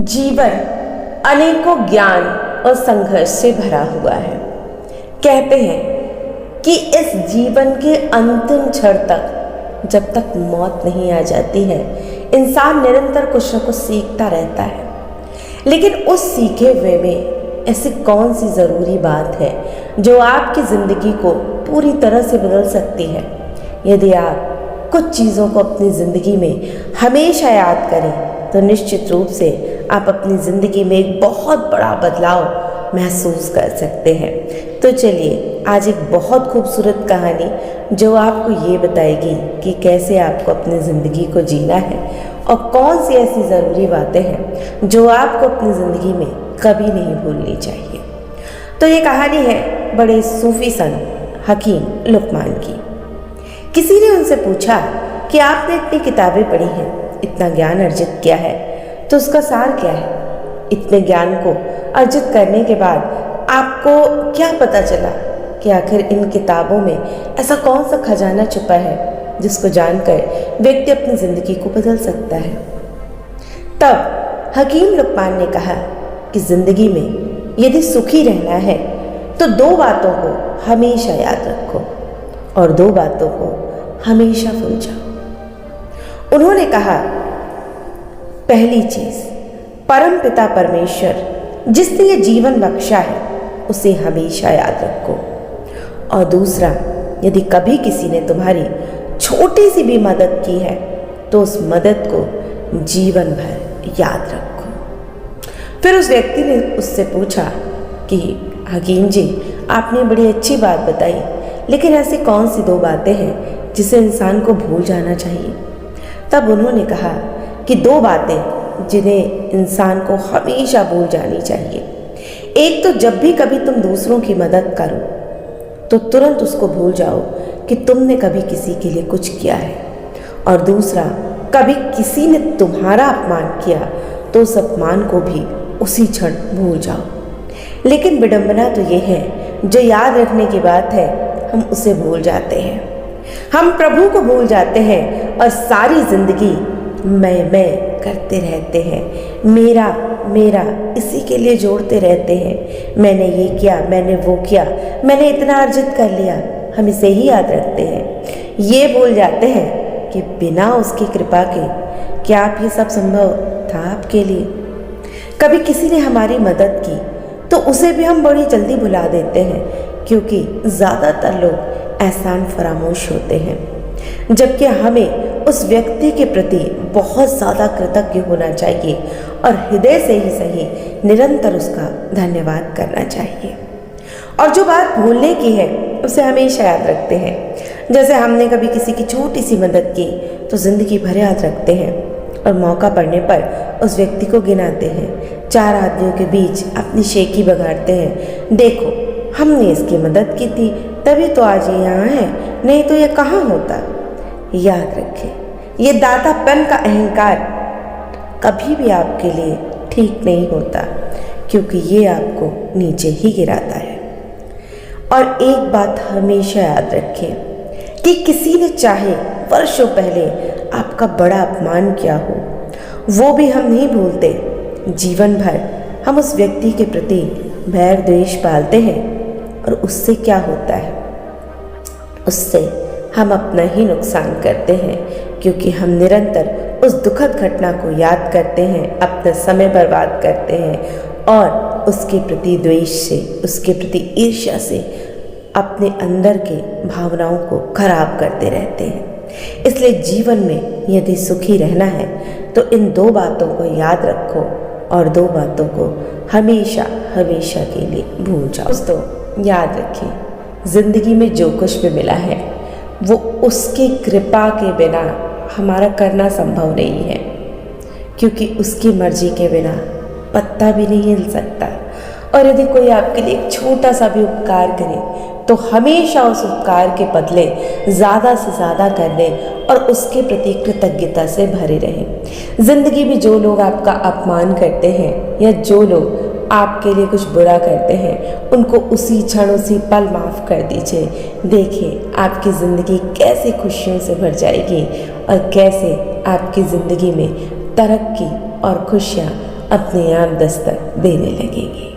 जीवन अनेकों ज्ञान और संघर्ष से भरा हुआ है। कहते हैं कि इस जीवन के अंतिम क्षण तक, जब तक मौत नहीं आ जाती है, इंसान निरंतर कुछ न कुछ सीखता रहता है। लेकिन उस सीखे हुए में ऐसी कौन सी ज़रूरी बात है जो आपकी ज़िंदगी को पूरी तरह से बदल सकती है? यदि आप कुछ चीज़ों को अपनी ज़िंदगी में हमेशा याद करें तो निश्चित रूप से आप अपनी ज़िंदगी में एक बहुत बड़ा बदलाव महसूस कर सकते हैं। तो चलिए, आज एक बहुत खूबसूरत कहानी जो आपको ये बताएगी कि कैसे आपको अपनी ज़िंदगी को जीना है और कौन सी ऐसी ज़रूरी बातें हैं जो आपको अपनी ज़िंदगी में कभी नहीं भूलनी चाहिए। तो ये कहानी है बड़े सूफी संत हकीम लुकमान की। किसी ने उनसे पूछा कि आपने इतनी किताबें पढ़ी हैं, इतना ज्ञान अर्जित किया है, तो उसका सार क्या है? इतने ज्ञान को अर्जित करने के बाद आपको क्या पता चला कि आखिर इन किताबों में ऐसा कौन सा खजाना छुपा है जिसको जानकर व्यक्ति अपनी ज़िंदगी को बदल सकता है? तब हकीम लुकमान ने कहा कि ज़िंदगी में यदि सुखी रहना है तो दो बातों को हमेशा याद रखो और दो बातों को हमेशा भूल जाओ। उन्होंने कहा, पहली चीज, परम पिता परमेश्वर जिसने ये जीवन बख्शा है उसे हमेशा याद रखो। और दूसरा, यदि कभी किसी ने तुम्हारी छोटी सी भी मदद की है तो उस मदद को जीवन भर याद रखो। फिर उस व्यक्ति ने उससे पूछा कि हकीम जी, आपने बड़ी अच्छी बात बताई, लेकिन ऐसी कौन सी दो बातें हैं जिसे इंसान को भूल जाना चाहिए? तब उन्होंने कहा कि दो बातें जिन्हें इंसान को हमेशा भूल जानी चाहिए। एक तो जब भी कभी तुम दूसरों की मदद करो तो तुरंत उसको भूल जाओ कि तुमने कभी किसी के लिए कुछ किया है। और दूसरा, कभी किसी ने तुम्हारा अपमान किया तो उस अपमान को भी उसी क्षण भूल जाओ। लेकिन विडंबना तो ये है, जो याद रखने की बात है हम उसे भूल जाते हैं। हम प्रभु को भूल जाते हैं और सारी जिंदगी मैं करते रहते हैं, मेरा मेरा इसी के लिए जोड़ते रहते हैं। मैंने ये किया, मैंने वो किया, मैंने इतना अर्जित कर लिया, हम इसे ही याद रखते हैं। ये भूल जाते हैं कि बिना उसकी कृपा के क्या आप ये सब संभव था आपके लिए? कभी किसी ने हमारी मदद की तो उसे भी हम बड़ी जल्दी भुला देते हैं, क्योंकि ज़्यादातर लोग एहसान फरामोश होते हैं, जबकि हमें उस व्यक्ति के प्रति बहुत ज़्यादा कृतज्ञ होना चाहिए और हृदय से ही सही निरंतर उसका धन्यवाद करना चाहिए। और जो बात भूलने की है उसे हमेशा याद रखते हैं। जैसे हमने कभी किसी की छोटी सी मदद की तो ज़िंदगी भर याद रखते हैं और मौका पड़ने पर उस व्यक्ति को गिनाते हैं, चार आदमियों के बीच अपनी शेखी बघाड़ते हैं, देखो हमने इसकी मदद की थी तभी तो आज ये यहाँ है, नहीं तो ये कहाँ होता। याद रखें, ये दातापन का अहंकार कभी भी आपके लिए ठीक नहीं होता, क्योंकि ये आपको नीचे ही गिराता है। और एक बात हमेशा याद रखें कि किसी ने चाहे वर्षों पहले आपका बड़ा अपमान किया हो, वो भी हम नहीं भूलते। जीवन भर हम उस व्यक्ति के प्रति बैर द्वेष पालते हैं और उससे क्या होता है? उससे हम अपना ही नुकसान करते हैं, क्योंकि हम निरंतर उस दुखद घटना को याद करते हैं, अपना समय बर्बाद करते हैं और उसके प्रति द्वेष से, उसके प्रति ईर्ष्या से अपने अंदर के भावनाओं को खराब करते रहते हैं। इसलिए जीवन में यदि सुखी रहना है तो इन दो बातों को याद रखो और दो बातों को हमेशा हमेशा के लिए भूल जाओ। दोस्तों, याद रखें, ज़िंदगी में जो कुछ भी मिला है वो उसकी कृपा के बिना हमारा करना संभव नहीं है, क्योंकि उसकी मर्जी के बिना पत्ता भी नहीं हिल सकता। और यदि कोई आपके लिए एक छोटा सा भी उपकार करे तो हमेशा उस उपकार के बदले ज़्यादा से ज़्यादा करने और उसके प्रति कृतज्ञता से भरे रहें। ज़िंदगी में जो लोग आपका अपमान करते हैं या जो लोग आपके लिए कुछ बुरा करते हैं, उनको उसी क्षण उसी पल माफ़ कर दीजिए। देखिए आपकी ज़िंदगी कैसे खुशियों से भर जाएगी और कैसे आपकी ज़िंदगी में तरक्की और खुशियाँ अपने आप दस्तक देने लगेगी।